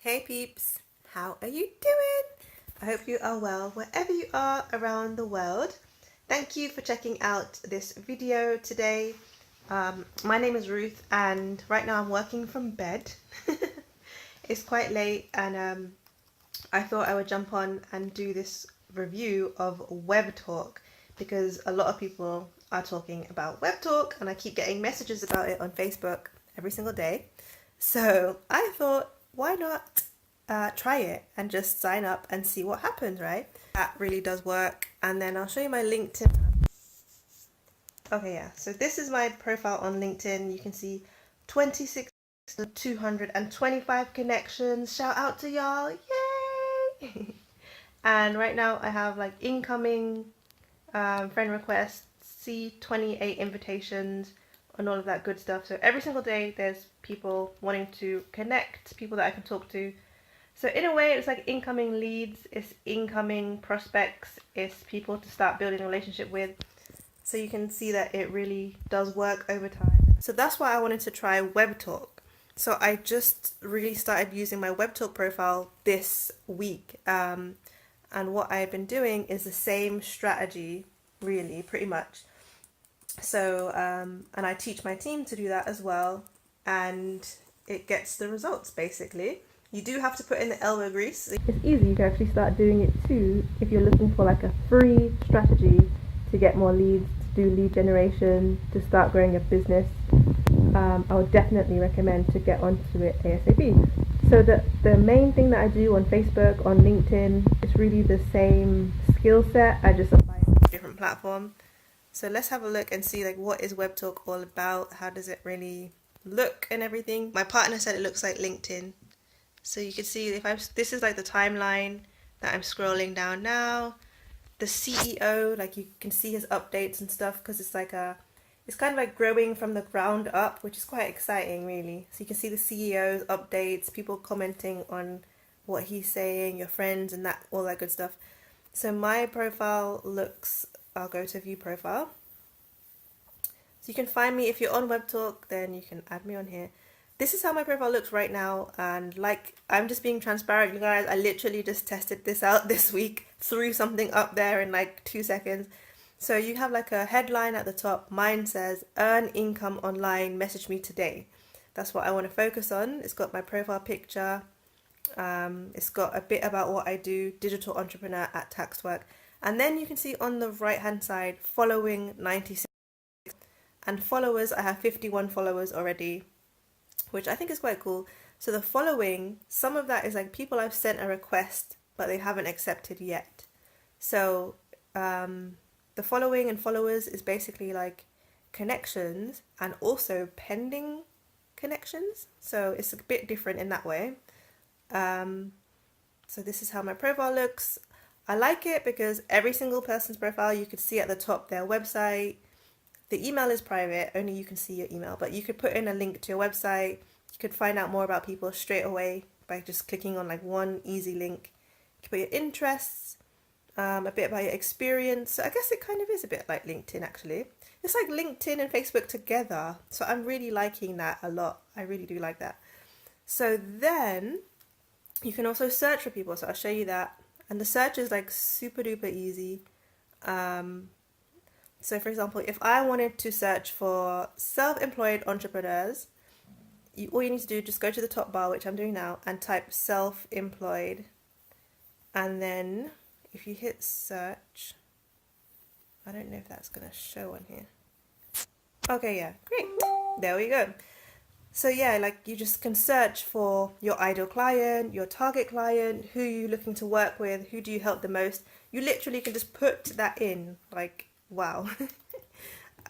Hey peeps, how are you doing? I hope you are well wherever you are around the world. Thank you for checking out this video today. My name is Ruth and right now I'm working from bed. It's quite late and I thought I would jump on and do this review of Webtalk because a lot of people are talking about Webtalk and I keep getting messages about it on Facebook every single day. So I thought, why not try it and just sign up and see what happens, right? That really does work. And then I'll show you my LinkedIn. Okay, yeah. So this is my profile on LinkedIn. You can see 26,225 connections. Shout out to y'all. Yay! And right now I have like incoming friend requests, see 28 invitations, and all of that good stuff. So every single day there's people wanting to connect, people that I can talk to. So in a way it's like incoming leads, it's incoming prospects, it's people to start building a relationship with. So you can see that it really does work over time. So that's why I wanted to try Webtalk. So I just really started using my Webtalk profile this week. And what I've been doing is the same strategy, really, pretty much. So, and I teach my team to do that as well, and it gets the results basically. You do have to put in the elbow grease. It's easy, you can actually start doing it too if you're looking for like a free strategy to get more leads, to do lead generation, to start growing a business. I would definitely recommend to get onto it ASAP. So the main thing that I do on Facebook, on LinkedIn, is really the same skill set. I just apply it to a different platform. So let's have a look and see like what is Webtalk all about? How does it really look and everything? My partner said it looks like LinkedIn. So you can see this is like the timeline that I'm scrolling down now. The CEO, like you can see his updates and stuff because it's kind of like growing from the ground up, which is quite exciting really. So you can see the CEO's updates, people commenting on what he's saying, your friends and that, all that good stuff. So my profile looks, I'll go to view profile. So you can find me if you're on Webtalk, then you can add me on here. This is how my profile looks right now, and like I'm just being transparent, you guys. I literally just tested this out this week, threw something up there in like 2 seconds. So you have like a headline at the top. Mine says earn income online, message me today. That's what I want to focus on. It's got my profile picture. It's got a bit about what I do, digital entrepreneur at tax work. And then you can see on the right hand side, following 96. And followers, I have 51 followers already, which I think is quite cool. So the following, some of that is like people I've sent a request, but they haven't accepted yet. So the following and followers is basically like connections and also pending connections. So it's a bit different in that way. So this is how my profile looks. I like it because every single person's profile, you could see at the top their website. The email is private, only you can see your email, but you could put in a link to your website. You could find out more about people straight away by just clicking on like one easy link. You could put your interests, a bit about your experience. So I guess it kind of is a bit like LinkedIn actually. It's like LinkedIn and Facebook together. So I'm really liking that a lot. I really do like that. So then you can also search for people. So I'll show you that. And the search is like super duper easy. So for example, if I wanted to search for self-employed entrepreneurs, all you need to do is just go to the top bar, which I'm doing now, and type self-employed. And then if you hit search, I don't know if that's going to show on here. Okay, yeah, great. There we go. So yeah, like you just can search for your ideal client, your target client, who you're looking to work with, who do you help the most. You literally can just put that in, like, wow.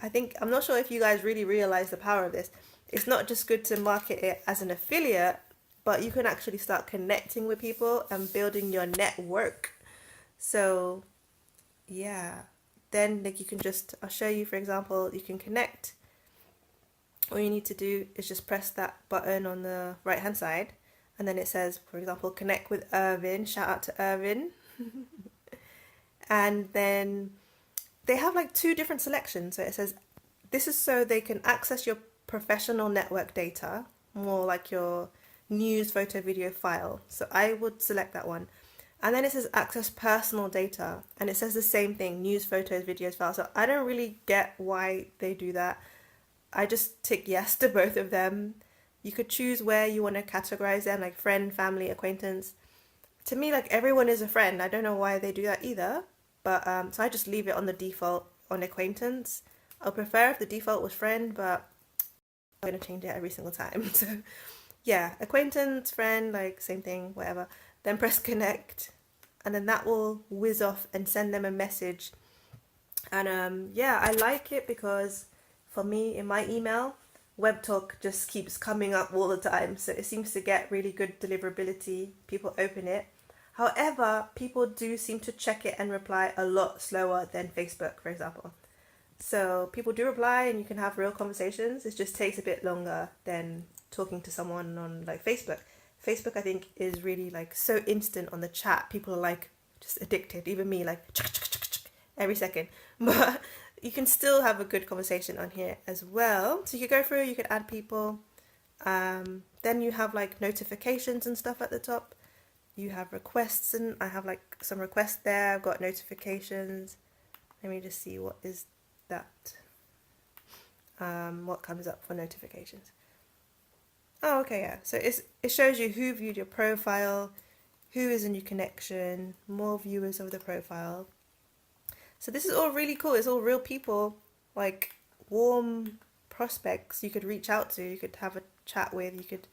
I'm not sure if you guys really realize the power of this. It's not just good to market it as an affiliate, but you can actually start connecting with people and building your network. So yeah, then like you can just, I'll show you, for example, you can connect. All you need to do is just press that button on the right hand side, and then it says, for example, connect with Irvin. Shout out to Irvin. And then they have like 2 different selections. So it says this is so they can access your professional network data, more like your news, photo, video, file. So I would select that one. And then it says access personal data, and it says the same thing, news, photos, videos, files. So I don't really get why they do that. I just tick yes to both of them. You could choose where you want to categorize them, like friend, family, acquaintance. To me, like everyone is a friend. I don't know why they do that either. But so I just leave it on the default on acquaintance. I'll prefer if the default was friend, but I'm gonna change it every single time. So yeah, acquaintance, friend, like same thing, whatever. Then press connect, and then that will whiz off and send them a message. And yeah, I like it because for me in my email, Webtalk just keeps coming up all the time. So it seems to get really good deliverability. People open it. However, people do seem to check it and reply a lot slower than Facebook, for example. So people do reply and you can have real conversations. It just takes a bit longer than talking to someone on like Facebook. Facebook, I think, is really like so instant on the chat. People are like just addicted. Even me, like every second. But you can still have a good conversation on here as well. So you could go through, you could add people. Then you have like notifications and stuff at the top. You have requests, and I have like some requests there. I've got notifications. Let me just see what is that. What comes up for notifications. Oh, okay, yeah. So it shows you who viewed your profile, who is a new connection, more viewers of the profile. So this is all really cool. It's all real people, like warm prospects you could reach out to, you could have a chat with, you could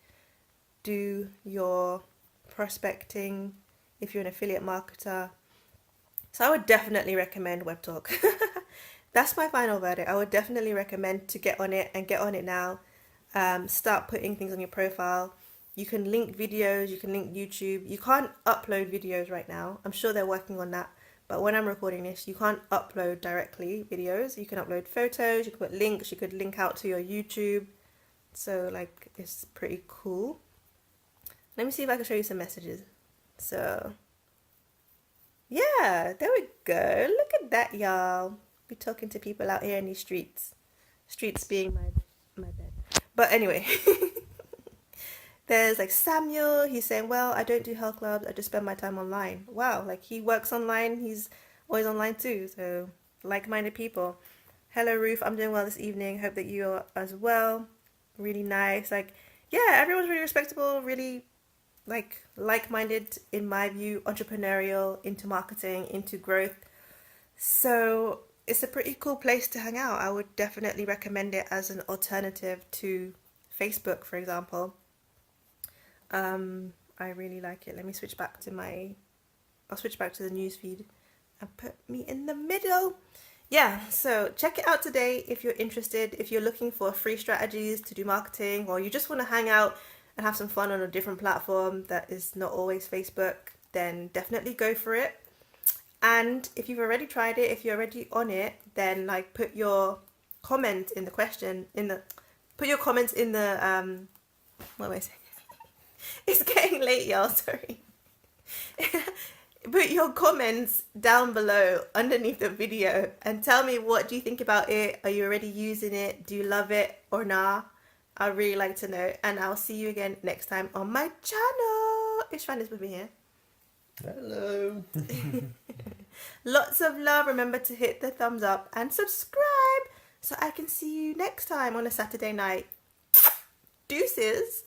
do your prospecting if you're an affiliate marketer. So I would definitely recommend Webtalk. That's my final verdict. I would definitely recommend to get on it and get on it now. Start putting things on your profile. You can link videos, you can link YouTube. You can't upload videos right now. I'm sure they're working on that. But when I'm recording this, you can't upload directly videos. You can upload photos, you can put links, you could link out to your YouTube. So like it's pretty cool. Let me see if I can show you some messages. So yeah, there we go. Look at that, y'all. Be talking to people out here in these streets. Streets being my bed. But anyway, there's like Samuel. He's saying, well, I don't do health clubs. I just spend my time online. Wow, like he works online. He's always online too. So like-minded people. Hello, Ruth. I'm doing well this evening. Hope that you are as well. Really nice. Like, yeah, everyone's really respectable. Really like-minded in my view. Entrepreneurial, into marketing, into growth. So it's a pretty cool place to hang out. I would definitely recommend it as an alternative to Facebook, for example. I really like it. Let me switch back to I'll switch back to the news feed and put me in the middle. Yeah, so check it out today if you're interested. If you're looking for free strategies to do marketing, or you just want to hang out and have some fun on a different platform that is not always Facebook, then definitely go for it. And if you've already tried it, if you're already on it, then like put your comment in the question put your comments in the what am I saying? It's getting late, y'all, sorry. Put your comments down below underneath the video and tell me, what do you think about it? Are you already using it? Do you love it or nah? I'd really like to know, and I'll see you again next time on my channel. Ishvan is with me here. Hello. Lots of love. Remember to hit the thumbs up and subscribe so I can see you next time on a Saturday night. Deuces.